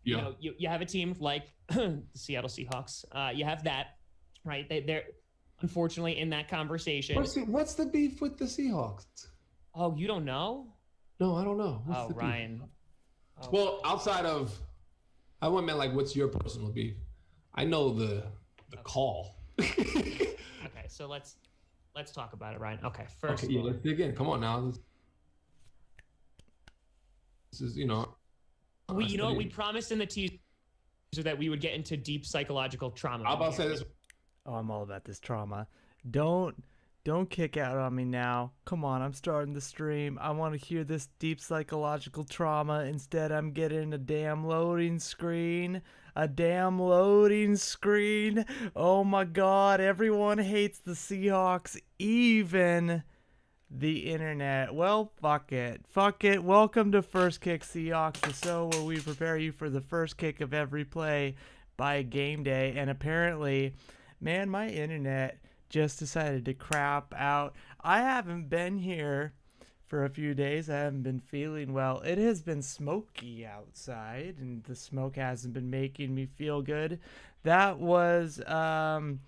You know, you have a team like the Seattle Seahawks. You have that, right? They're unfortunately in that conversation. What's the beef with the Seahawks? Oh, you don't know? No, I don't know. What's Oh, the beef? Ryan. Oh, Well, outside of, I wouldn't mean like what's your personal beef. I know the okay. call. Okay, so let's talk about it, Ryan. Okay, first Okay, of yeah, all, let's dig in. Come on now. This is, I you know what we studied. promised in the teaser that we would get into deep psychological trauma. I'll about to say this. Oh, I'm all about this trauma. Don't don't kick out on me now. Come on, I'm starting the stream. I want to hear this deep psychological trauma. Instead, I'm getting a damn loading screen. A damn loading screen. Oh my god, everyone hates the Seahawks, even the internet. Well, fuck it. Fuck it. Welcome to First Kick Seahawks, the show where we prepare you for the first kick of every play by game day. And apparently, man, my internet just decided to crap out. I haven't been here for a few days. I haven't been feeling well. It has been smoky outside, and the smoke hasn't been making me feel good. That was Tom.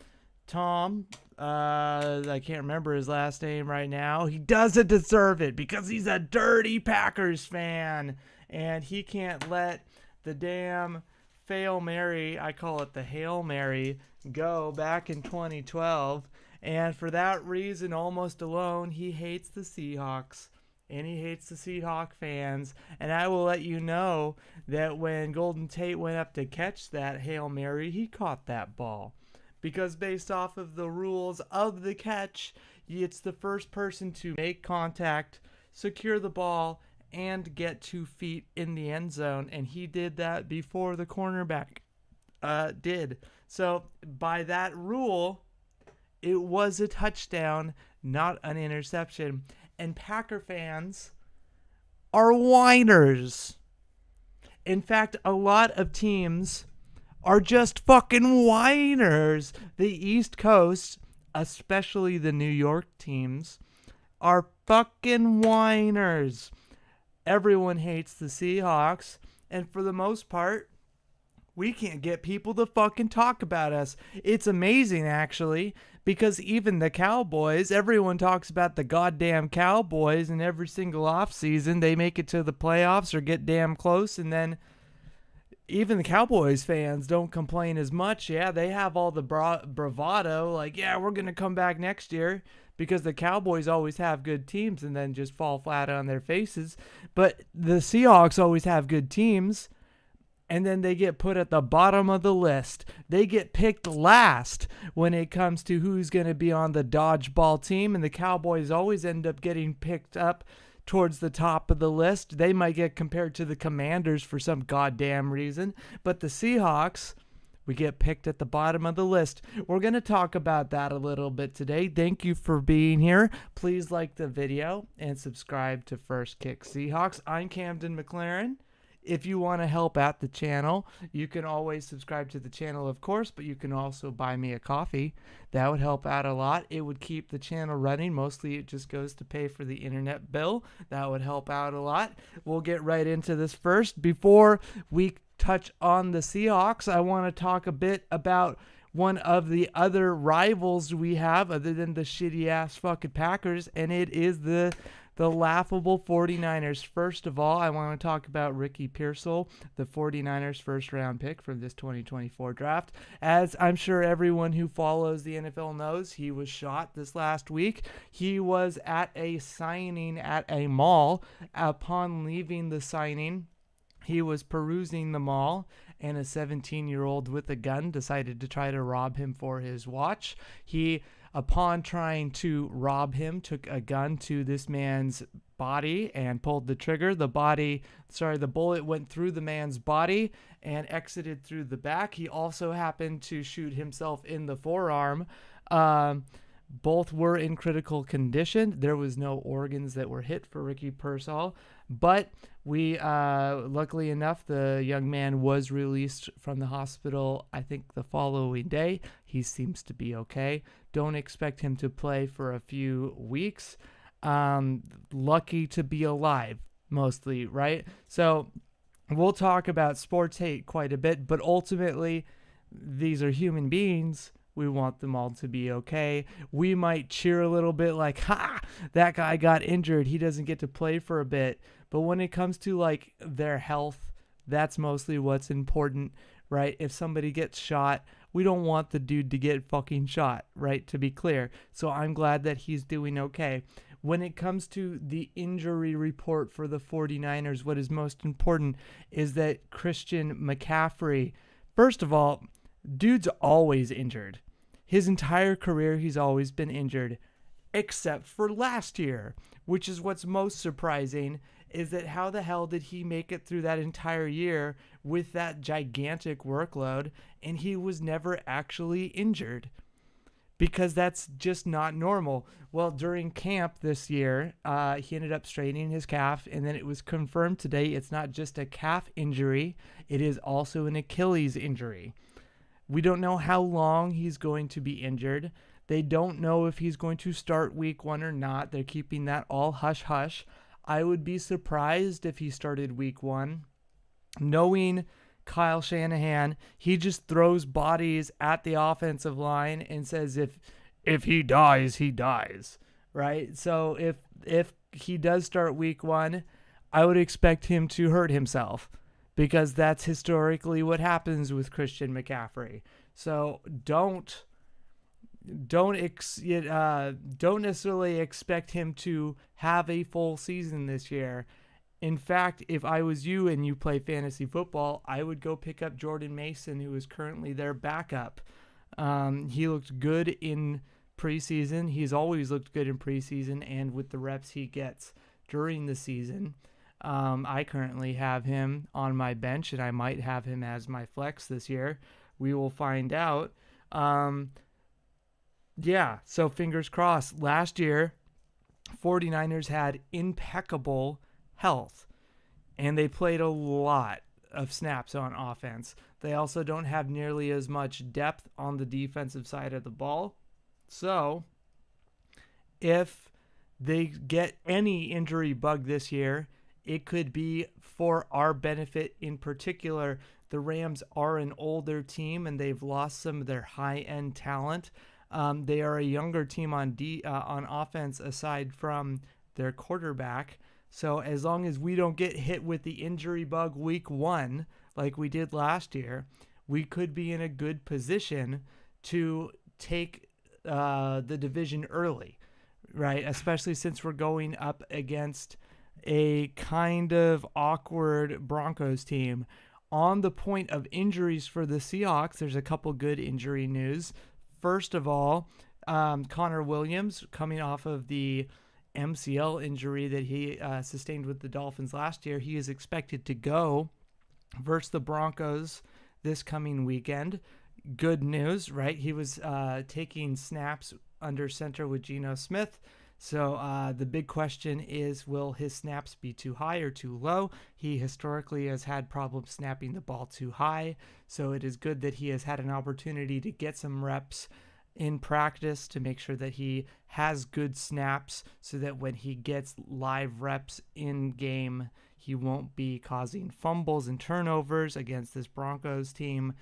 I can't remember his last name right now. He doesn't deserve it because he's a dirty Packers fan, and he can't let the damn Fail Mary, I call it the Hail Mary, go back in 2012. And for that reason, almost alone, he hates the Seahawks. And he hates the Seahawk fans. And I will let you know that when Golden Tate went up to catch that Hail Mary, he caught that ball. Because based off of the rules of the catch, it's the first person to make contact, secure the ball, and get 2 feet in the end zone. And he did that before the cornerback did. So by that rule, it was a touchdown, not an interception. And Packer fans are whiners. In fact, a lot of teams are just fucking whiners. The East Coast, especially the New York teams, are fucking whiners. Everyone hates the Seahawks, and for the most part, we can't get people to fucking talk about us. It's amazing, actually, because even the Cowboys, everyone talks about the goddamn Cowboys, and every single offseason they make it to the playoffs or get damn close, and then even the Cowboys fans don't complain as much. Yeah, they have all the bravado, like, yeah, we're going to come back next year, because the Cowboys always have good teams and then just fall flat on their faces. But the Seahawks always have good teams, and then they get put at the bottom of the list. They get picked last when it comes to who's going to be on the dodgeball team, and the Cowboys always end up getting picked up towards the top of the list. They might get compared to the Commanders for some goddamn reason, but the Seahawks, we get picked at the bottom of the list. We're going to talk about that a little bit today. Thank you for being here. Please like the video and subscribe to First Kick Seahawks. I'm Camden MacLaren. If you want to help out the channel, you can always subscribe to the channel, of course, but you can also buy me a coffee. That would help out a lot. It would keep the channel running. Mostly it just goes to pay for the internet bill. That would help out a lot. We'll get right into this first. Before we touch on the Seahawks, I want to talk a bit about one of the other rivals we have other than the shitty-ass fucking Packers, and it is the laughable 49ers. First of all, I want to talk about Ricky Pearsall, the 49ers first-round pick from this 2024 draft. As I'm sure everyone who follows the NFL knows, he was shot this last week. He was at a signing at a mall. Upon leaving the signing, he was perusing the mall, and a 17-year-old with a gun decided to try to rob him for his watch. He, upon trying to rob him, took a gun to this man's body and pulled the trigger. The bullet went through the man's body and exited through the back. He also happened to shoot himself in the forearm. Both were in critical condition. There was no organs that were hit for Ricky Pearsall, but luckily enough, the young man was released from the hospital, I think the following day. He seems to be okay. Don't expect him to play for a few weeks. Lucky to be alive, mostly, right? So we'll talk about sports hate quite a bit, but ultimately, these are human beings. We want them all to be okay. We might cheer a little bit like, ha, that guy got injured. He doesn't get to play for a bit. But when it comes to like their health, that's mostly what's important, right? If somebody gets shot, we don't want the dude to get fucking shot, right? To be clear. So I'm glad that he's doing okay. When it comes to the injury report for the 49ers, what is most important is that Christian McCaffrey, first of all, dude's always injured. His entire career, he's always been injured, except for last year, which is what's most surprising, is that how the hell did he make it through that entire year with that gigantic workload, and he was never actually injured? Because that's just not normal. Well, during camp this year, he ended up straining his calf, and then it was confirmed today it's not just a calf injury, it is also an Achilles injury. We don't know how long he's going to be injured. They don't know if he's going to start week 1 or not. They're keeping that all hush-hush. I would be surprised if he started week 1. Knowing Kyle Shanahan, he just throws bodies at the offensive line and says if he dies, he dies, right? So if he does start week 1, I would expect him to hurt himself, because that's historically what happens with Christian McCaffrey. So don't necessarily expect him to have a full season this year. In fact, if I was you and you play fantasy football, I would go pick up Jordan Mason, who is currently their backup. He looked good in preseason. He's always looked good in preseason and with the reps he gets during the season. I currently have him on my bench, and I might have him as my flex this year. We will find out. So fingers crossed. Last year, 49ers had impeccable health, and they played a lot of snaps on offense. They also don't have nearly as much depth on the defensive side of the ball. So if they get any injury bug this year, it could be for our benefit. In particular, the Rams are an older team, and they've lost some of their high-end talent. They are a younger team on offense aside from their quarterback. So as long as we don't get hit with the injury bug week 1 like we did last year, we could be in a good position to take the division early, right? Especially since we're going up against a kind of awkward Broncos team. On the point of injuries for the Seahawks, there's a couple good injury news. First of all, Connor Williams, coming off of the MCL injury that he sustained with the Dolphins last year, he is expected to go versus the Broncos this coming weekend. Good news, right? He was taking snaps under center with Geno Smith. So the big question is, will his snaps be too high or too low? He historically has had problems snapping the ball too high. So it is good that he has had an opportunity to get some reps in practice to make sure that he has good snaps so that when he gets live reps in game, he won't be causing fumbles and turnovers against this Broncos team.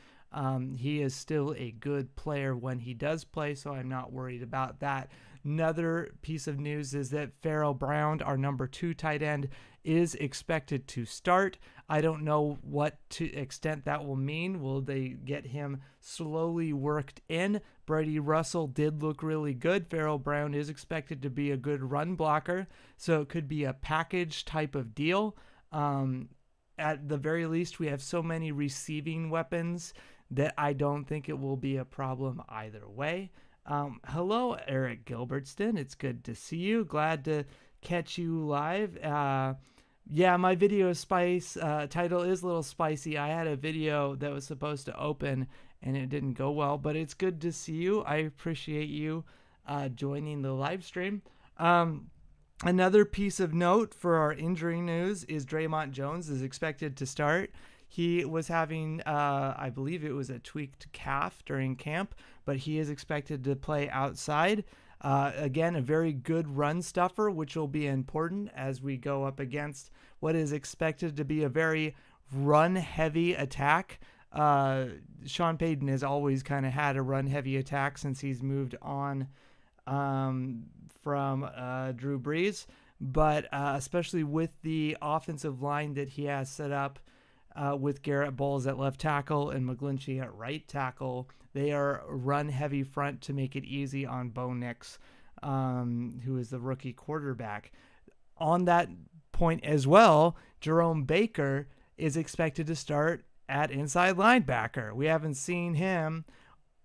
He is still a good player when he does play, so I'm not worried about that. Another piece of news is that Pharaoh Brown, our number 2 tight end, is expected to start. I don't know what to extent that will mean. Will they get him slowly worked in? Brady Russell did look really good. Pharaoh Brown is expected to be a good run blocker, so it could be a package type of deal. At the very least, we have so many receiving weapons that I don't think it will be a problem either way. Hello, Eric Gilbertston. It's good to see you. Glad to catch you live. My video title is a little spicy. I had a video that was supposed to open and it didn't go well, but it's good to see you. I appreciate you joining the live stream. Another piece of note for our injury news is Draymond Jones is expected to start. He was having, I believe it was a tweaked calf during camp, but he is expected to play outside. Again, a very good run stuffer, which will be important as we go up against what is expected to be a very run-heavy attack. Sean Payton has always kind of had a run-heavy attack since he's moved on from Drew Brees. But especially with the offensive line that he has set up with Garrett Bowles at left tackle and McGlinchey at right tackle, they are run-heavy front to make it easy on Bo Nix, who is the rookie quarterback. On that point as well, Jerome Baker is expected to start at inside linebacker. We haven't seen him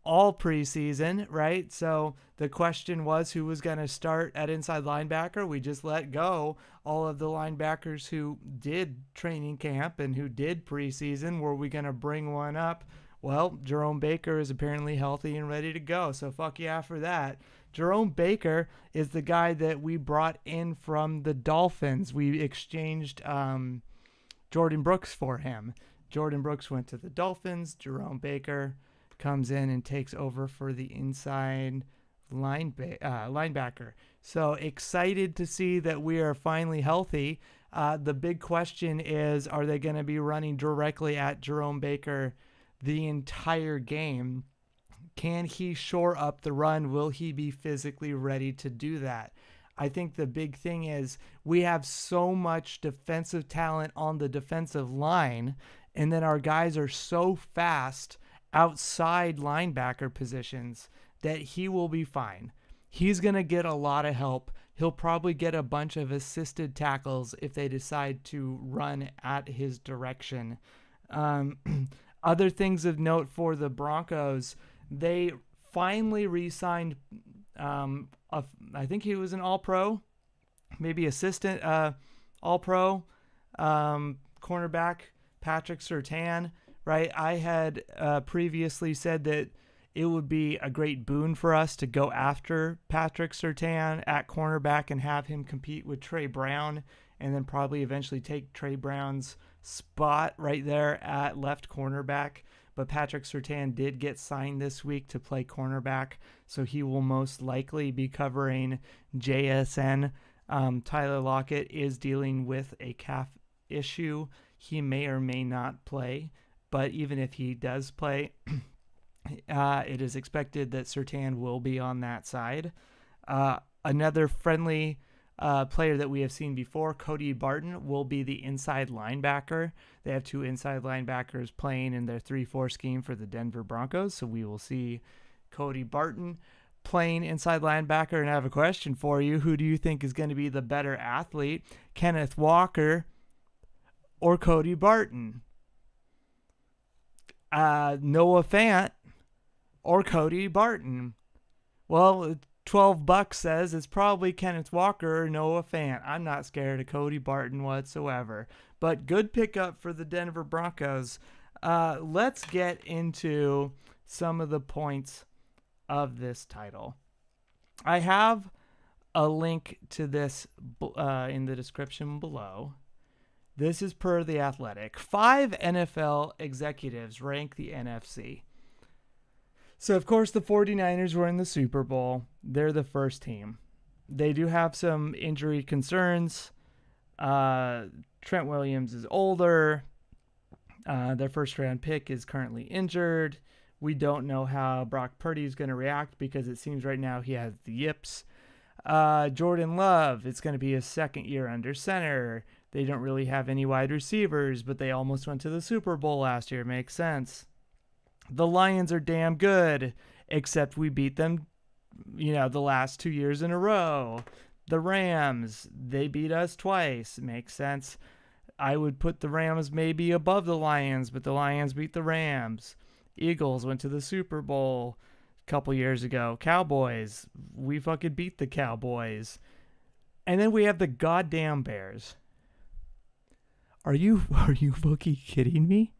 all preseason, right? So the question was who was going to start at inside linebacker. We just let go all of the linebackers who did training camp and who did preseason. Were we going to bring one up? Well, Jerome Baker is apparently healthy and ready to go. So fuck yeah for that. Jerome Baker is the guy that we brought in from the Dolphins. We exchanged Jordan Brooks for him. Jordan Brooks went to the Dolphins. Jerome Baker comes in and takes over for the inside linebacker. So excited to see that we are finally healthy. The big question is, are they going to be running directly at Jerome Baker the entire game? Can he shore up the run? Will he be physically ready to do that? I think the big thing is we have so much defensive talent on the defensive line, and then our guys are so fast outside linebacker positions that he will be fine. He's going to get a lot of help. He'll probably get a bunch of assisted tackles if they decide to run at his direction. Other things of note for the Broncos, they finally re-signed, I think he was an All-Pro, maybe assistant All-Pro cornerback, Patrick Surtain, right? I had previously said that it would be a great boon for us to go after Patrick Surtain at cornerback and have him compete with Trey Brown, and then probably eventually take Trey Brown's spot right there at left cornerback. But Patrick Surtain did get signed this week to play cornerback, so he will most likely be covering JSN. Tyler Lockett is dealing with a calf issue. He may or may not play, but even if he does play, it is expected that Surtain will be on that side. Another friendly player that we have seen before, Cody Barton, will be the inside linebacker. They have two inside linebackers playing in their 3-4 scheme for the Denver Broncos, so we will see Cody Barton playing inside linebacker. And I have a question for you. Who do you think is going to be the better athlete, Kenneth Walker or Cody Barton? Noah Fant or Cody Barton? Well, $12 says it's probably Kenneth Walker or Noah Fant. I'm not scared of Cody Barton whatsoever. But good pickup for the Denver Broncos. Let's get into some of the points of this title. I have a link to this in the description below. This is per The Athletic. 5 NFL executives rank the NFC. So, of course, the 49ers were in the Super Bowl. They're the first team. They do have some injury concerns. Trent Williams is older. Their first-round pick is currently injured. We don't know how Brock Purdy is going to react because it seems right now he has the yips. Jordan Love, it's going to be his second year under center. They don't really have any wide receivers, but they almost went to the Super Bowl last year. Makes sense. The Lions are damn good, except we beat them, the last 2 years in a row. The Rams, they beat us twice. Makes sense. I would put the Rams maybe above the Lions, but the Lions beat the Rams. Eagles went to the Super Bowl a couple years ago. Cowboys, we fucking beat the Cowboys. And then we have the goddamn Bears. Are you fucking kidding me?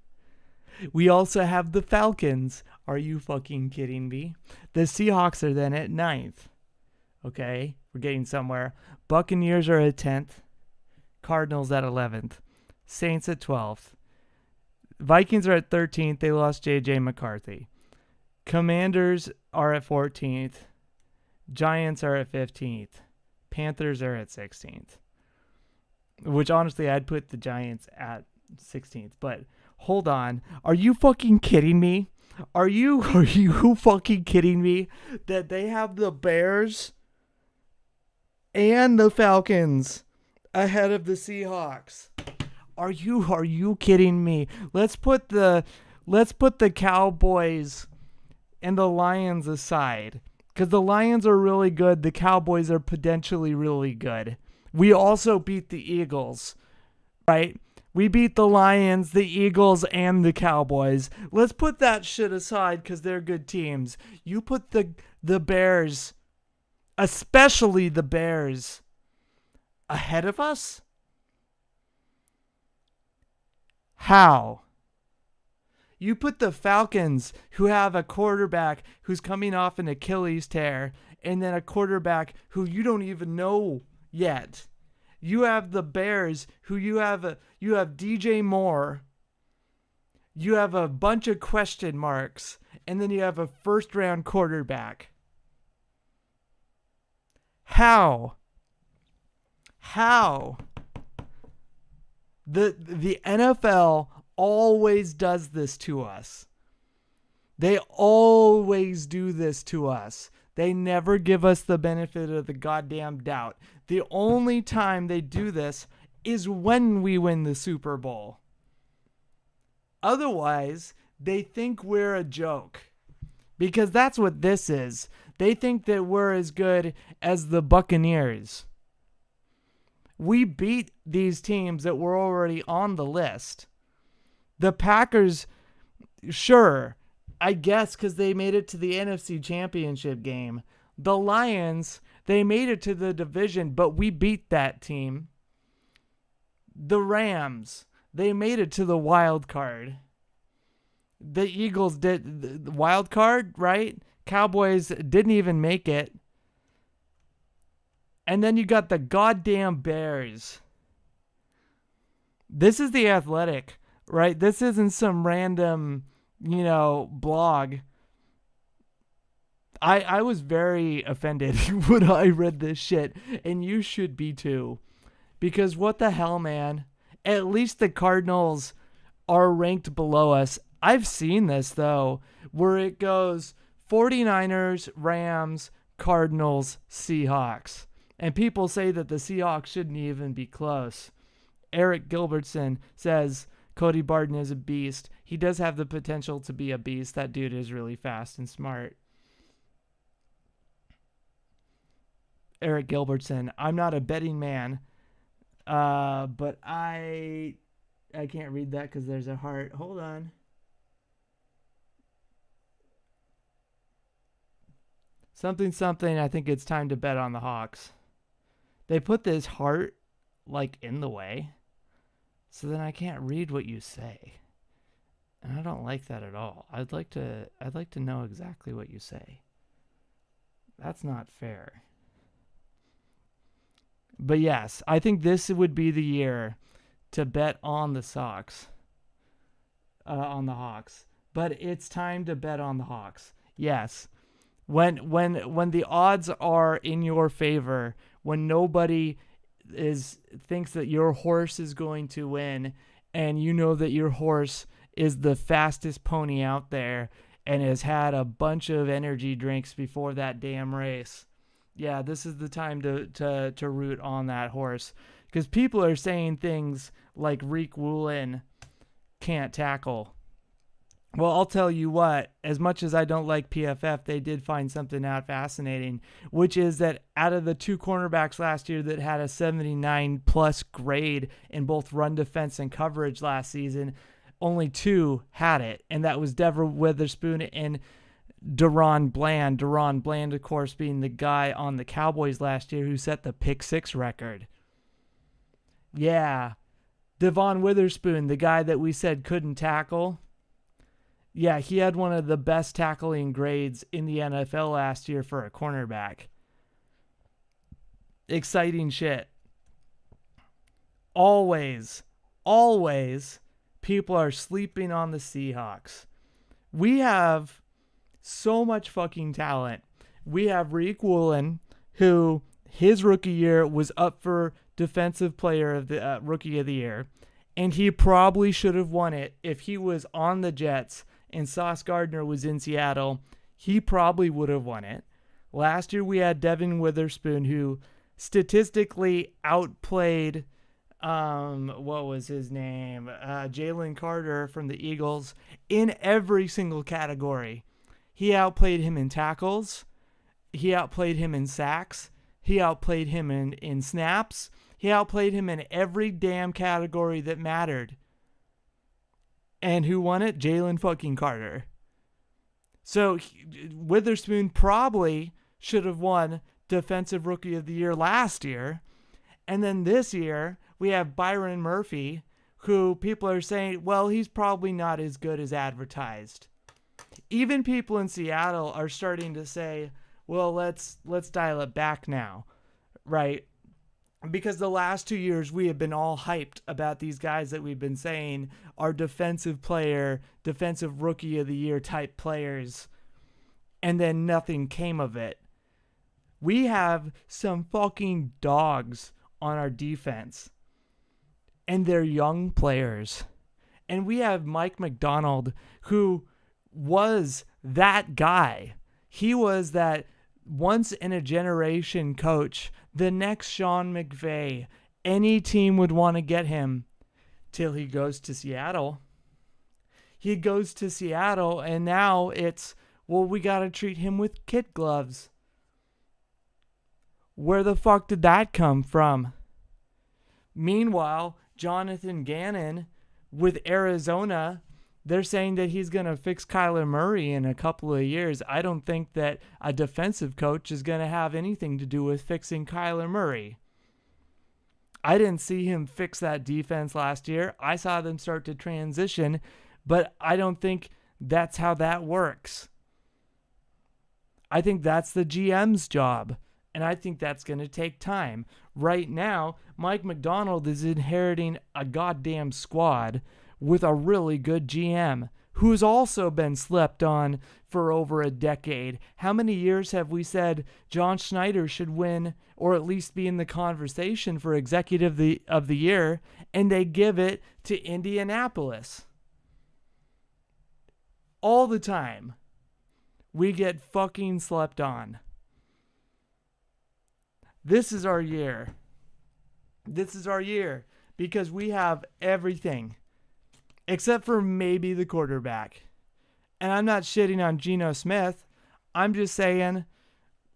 We also have the Falcons. Are you fucking kidding me? The Seahawks are then at 9th. Okay, we're getting somewhere. Buccaneers are at 10th. Cardinals at 11th. Saints at 12th. Vikings are at 13th. They lost J.J. McCarthy. Commanders are at 14th. Giants are at 15th. Panthers are at 16th. Which, honestly, I'd put the Giants at 16th. But hold on. Are you fucking kidding me? Are you fucking kidding me that they have the Bears and the Falcons ahead of the Seahawks? Are you kidding me? Let's put the Cowboys and the Lions aside, because the Lions are really good. The Cowboys are potentially really good. We also beat the Eagles, right? We beat the Lions, the Eagles, and the Cowboys. Let's put that shit aside because they're good teams. You put the Bears, especially the Bears, ahead of us? How? You put the Falcons, who have a quarterback who's coming off an Achilles tear, and then a quarterback who you don't even know yet. You have the Bears, who you have DJ Moore. You have a bunch of question marks, and then you have a first-round quarterback. How? The NFL always does this to us. They always do this to us. They never give us the benefit of the goddamn doubt. The only time they do this is when we win the Super Bowl. Otherwise, they think we're a joke. Because that's what this is. They think that we're as good as the Buccaneers. We beat these teams that were already on the list. The Packers, sure, I guess because they made it to the NFC Championship game. The Lions, they made it to the division, but we beat that team. The Rams, they made it to the wild card. The Eagles did the wild card, right? Cowboys didn't even make it. And then you got the goddamn Bears. This is The Athletic, right? This isn't some random, blog. I was very offended when I read this shit, and you should be too. Because what the hell, man? At least the Cardinals are ranked below us. I've seen this, though, where it goes 49ers, Rams, Cardinals, Seahawks. And people say that the Seahawks shouldn't even be close. Eric Gilbertson says Cody Barton is a beast. He does have the potential to be a beast. That dude is really fast and smart. Eric Gilbertson. I'm not a betting man, but I can't read that because there's a heart. Hold on. Something. I think it's time to bet on the Hawks. They put this heart in the way, so then I can't read what you say, and I don't like that at all. I'd like to know exactly what you say. That's not fair. But yes, I think this would be the year to bet on the Sox, on the Hawks. But it's time to bet on the Hawks. Yes. When the odds are in your favor, when nobody thinks that your horse is going to win, and you know that your horse is the fastest pony out there and has had a bunch of energy drinks before that damn race. Yeah, this is the time to root on that horse. Because people are saying things like Reek Woolen can't tackle. Well, I'll tell you what, as much as I don't like PFF, they did find something out fascinating, which is that out of the two cornerbacks last year that had a 79-plus grade in both run defense and coverage last season, only two had it, and that was Devin Witherspoon and Deron Bland. Deron Bland, of course, being the guy on the Cowboys last year who set the pick-6 record. Yeah, Devon Witherspoon, the guy that we said couldn't tackle. Yeah, he had one of the best tackling grades in the NFL last year for a cornerback. Exciting shit. Always, people are sleeping on the Seahawks. We have so much fucking talent. We have Reek Woolen, who his rookie year was up for Defensive Player of the Rookie of the Year. And he probably should have won it if he was on the Jets and Sauce Gardner was in Seattle. He probably would have won it. Last year we had Devin Witherspoon, who statistically outplayed, what was his name? Jalen Carter from the Eagles in every single category. He outplayed him in tackles. He outplayed him in sacks. He outplayed him in snaps. He outplayed him in every damn category that mattered. And who won it? Jalen fucking Carter. So Witherspoon probably should have won Defensive Rookie of the Year last year. And then this year, we have Byron Murphy, who people are saying, well, he's probably not as good as advertised. Even people in Seattle are starting to say, well, let's dial it back now, right? Because the last 2 years, we have been all hyped about these guys that we've been saying are defensive rookie of the year type players. And then nothing came of it. We have some fucking dogs on our defense. And they're young players. And we have Mike McDonald, who was that guy. He was that once in a generation coach, the next Sean McVay. Any team would want to get him till he goes to Seattle. He goes to Seattle and now it's, well, we got to treat him with kid gloves. Where the fuck did that come from? Meanwhile, Jonathan Gannon with Arizona, they're saying that he's going to fix Kyler Murray in a couple of years. I don't think that a defensive coach is going to have anything to do with fixing Kyler Murray. I didn't see him fix that defense last year. I saw them start to transition, but I don't think that's how that works. I think that's the GM's job, and I think that's going to take time. Right now, Mike McDonald is inheriting a goddamn squad with a really good GM who's also been slept on for over a decade. How many years have we said John Schneider should win or at least be in the conversation for Executive of the Year, and they give it to Indianapolis? All the time. We get fucking slept on. This is our year. This is our year because we have everything. Except for maybe the quarterback. And I'm not shitting on Geno Smith. I'm just saying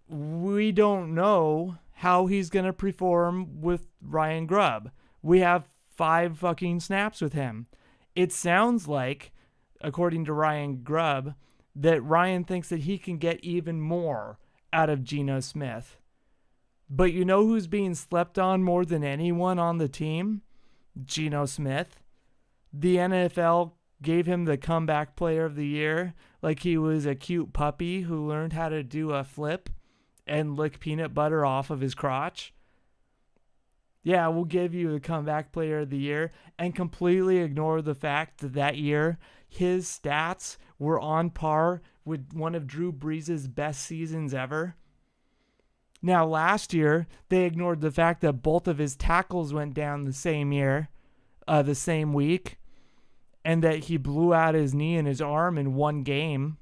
we don't know how he's going to perform with Ryan Grubb. We have 5 fucking snaps with him. It sounds like, according to Ryan Grubb, that Ryan thinks that he can get even more out of Geno Smith. But you know who's being slept on more than anyone on the team? Geno Smith. The NFL gave him the comeback player of the year like he was a cute puppy who learned how to do a flip and lick peanut butter off of his crotch. Yeah, we'll give you the comeback player of the year and completely ignore the fact that that year his stats were on par with one of Drew Brees' best seasons ever. Now, last year, they ignored the fact that both of his tackles went down the same week, and that he blew out his knee and his arm in one game,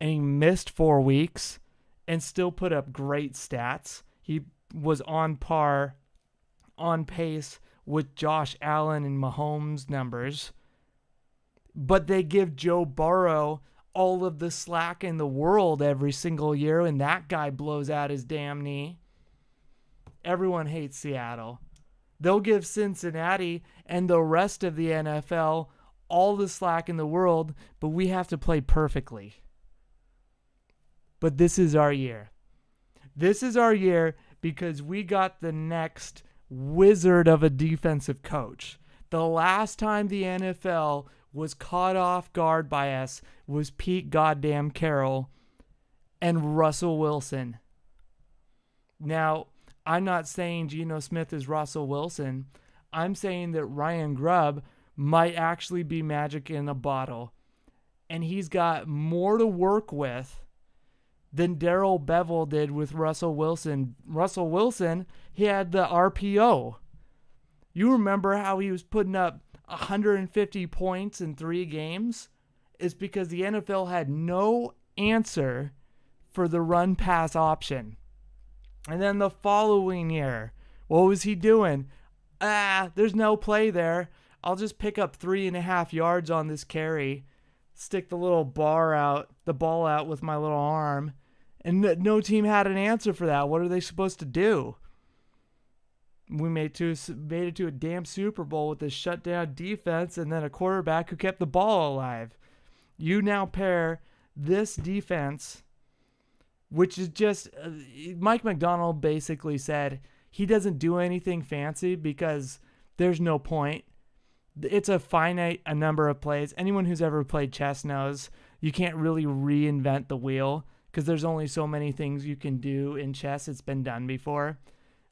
and he missed 4 weeks and still put up great stats. He was on pace with Josh Allen and Mahomes' numbers. But they give Joe Burrow all of the slack in the world every single year, and that guy blows out his damn knee. Everyone hates Seattle. They'll give Cincinnati and the rest of the NFL all the slack in the world, but we have to play perfectly. But this is our year. This is our year because we got the next wizard of a defensive coach. The last time the NFL was caught off guard by us was Pete goddamn Carroll and Russell Wilson. Now, I'm not saying Geno Smith is Russell Wilson. I'm saying that Ryan Grubb might actually be magic in a bottle. And he's got more to work with than Darrell Bevell did with Russell Wilson. Russell Wilson, he had the RPO. You remember how he was putting up 150 points in 3 games is because the NFL had no answer for the run-pass option. And then the following year, what was he doing? There's no play there. I'll just pick up 3.5 yards on this carry, stick the ball out with my little arm, and no team had an answer for that. What are they supposed to do? We made it to a damn Super Bowl with a shutdown defense and then a quarterback who kept the ball alive. You now pair this defense, which is just Mike McDonald basically said he doesn't do anything fancy because there's no point. It's a finite number of plays. Anyone who's ever played chess knows you can't really reinvent the wheel because there's only so many things you can do in chess. It's been done before.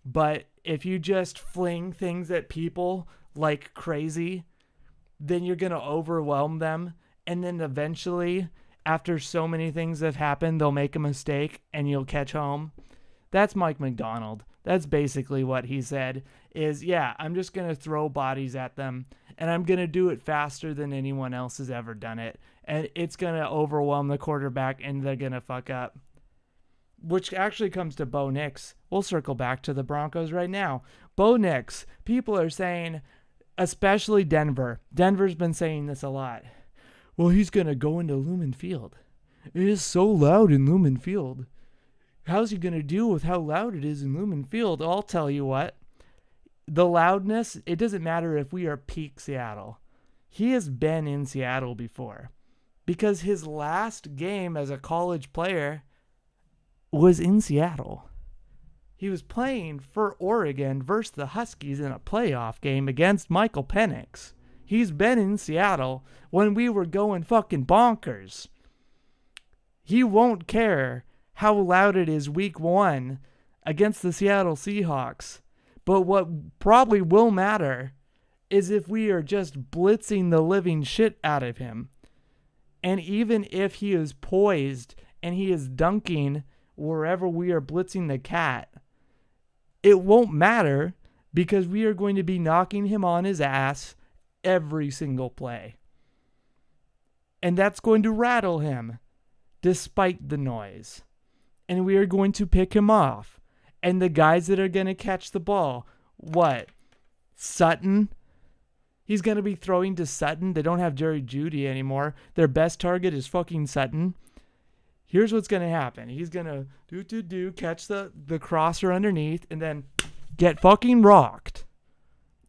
But if you just fling things at people like crazy, then you're going to overwhelm them. And then eventually, after so many things have happened, they'll make a mistake and you'll catch home. That's Mike McDonald. That's basically what he said is, yeah, I'm just going to throw bodies at them and I'm going to do it faster than anyone else has ever done it. And it's going to overwhelm the quarterback and they're going to fuck up. Which actually comes to Bo Nix. We'll circle back to the Broncos right now. Bo Nix, people are saying, especially Denver. Denver's been saying this a lot. Well, he's going to go into Lumen Field. It is so loud in Lumen Field. How's he going to deal with how loud it is in Lumen Field? I'll tell you what. The loudness, it doesn't matter if we are peak Seattle. He has been in Seattle before. Because his last game as a college player was in Seattle. He was playing for Oregon versus the Huskies in a playoff game against Michael Penix. He's been in Seattle when we were going fucking bonkers. He won't care how loud it is week 1 against the Seattle Seahawks. But what probably will matter is if we are just blitzing the living shit out of him. And even if he is poised and he is dunking wherever we are blitzing the cat, it won't matter because we are going to be knocking him on his ass every single play. And that's going to rattle him despite the noise. And we are going to pick him off. And the guys that are going to catch the ball, what? Sutton? He's going to be throwing to Sutton. They don't have Jerry Jeudy anymore. Their best target is fucking Sutton. Here's what's going to happen. He's going to catch the crosser underneath and then get fucking rocked.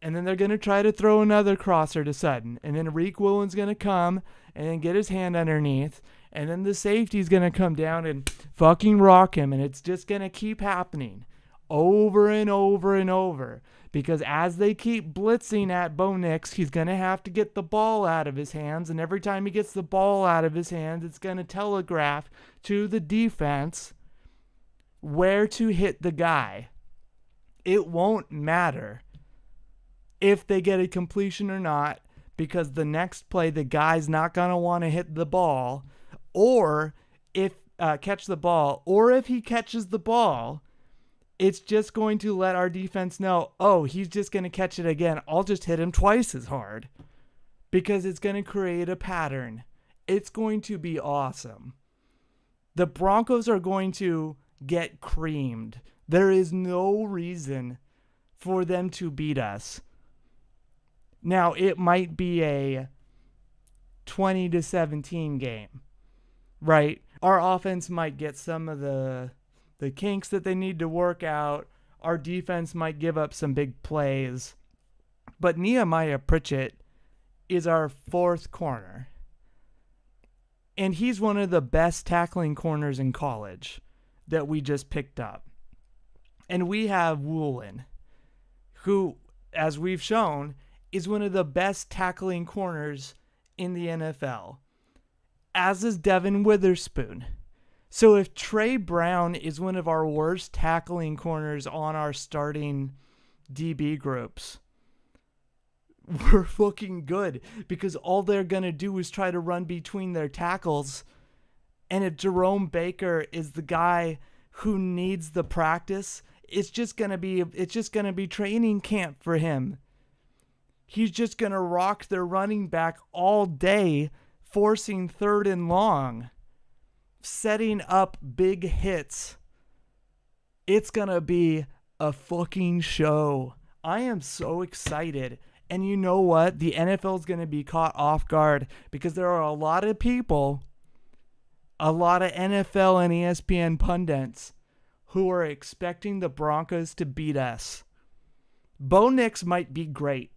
And then they're going to try to throw another crosser to Sutton. And then Reek Willen's going to come and then get his hand underneath. And then the safety's going to come down and fucking rock him. And it's just going to keep happening over and over and over. Because as they keep blitzing at Bo Nix, he's going to have to get the ball out of his hands. And every time he gets the ball out of his hands, it's going to telegraph to the defense where to hit the guy. It won't matter if they get a completion or not, because the next play, the guy's not going to want to hit the ball or if catch the ball, or if he catches the ball, it's just going to let our defense know, oh, he's just going to catch it again. I'll just hit him twice as hard because it's going to create a pattern. It's going to be awesome. The Broncos are going to get creamed. There is no reason for them to beat us. Now, it might be a 20-17 game, right? Our offense might get some of the kinks that they need to work out. Our defense might give up some big plays. But Nehemiah Pritchett is our 4th corner. And he's one of the best tackling corners in college that we just picked up. And we have Woolen, who, as we've shown, is one of the best tackling corners in the NFL, as is Devin Witherspoon. So if Trey Brown is one of our worst tackling corners on our starting DB groups, we're fucking good, because all they're going to do is try to run between their tackles. And if Jerome Baker is the guy who needs the practice, it's just going to be training camp for him. He's just going to rock their running back all day, forcing 3rd and long, setting up big hits. It's going to be a fucking show. I am so excited. And you know what? The NFL is going to be caught off guard because there are a lot of people, a lot of NFL and ESPN pundits who are expecting the Broncos to beat us. Bo Nix might be great.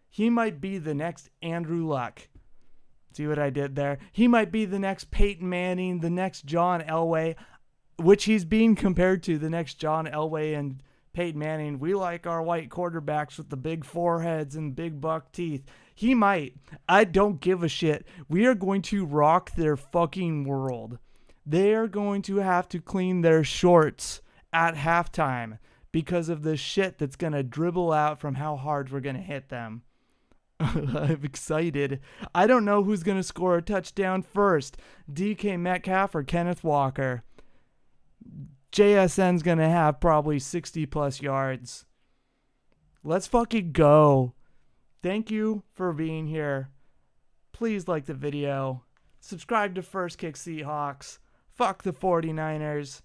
He might be the next Andrew Luck. See what I did there? He might be the next Peyton Manning, the next John Elway, which he's being compared to, the next John Elway and Peyton Manning. We like our white quarterbacks with the big foreheads and big buck teeth. He might. I don't give a shit. We are going to rock their fucking world. They are going to have to clean their shorts at halftime because of the shit that's going to dribble out from how hard we're going to hit them. I'm excited. I don't know who's going to score a touchdown first, DK Metcalf or Kenneth Walker. JSN's going to have probably 60 plus yards. Let's fucking go. Thank you for being here. Please like the video. Subscribe to First Kick Seahawks. Fuck the 49ers.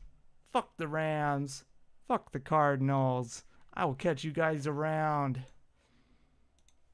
Fuck the Rams. Fuck the Cardinals. I will catch you guys around.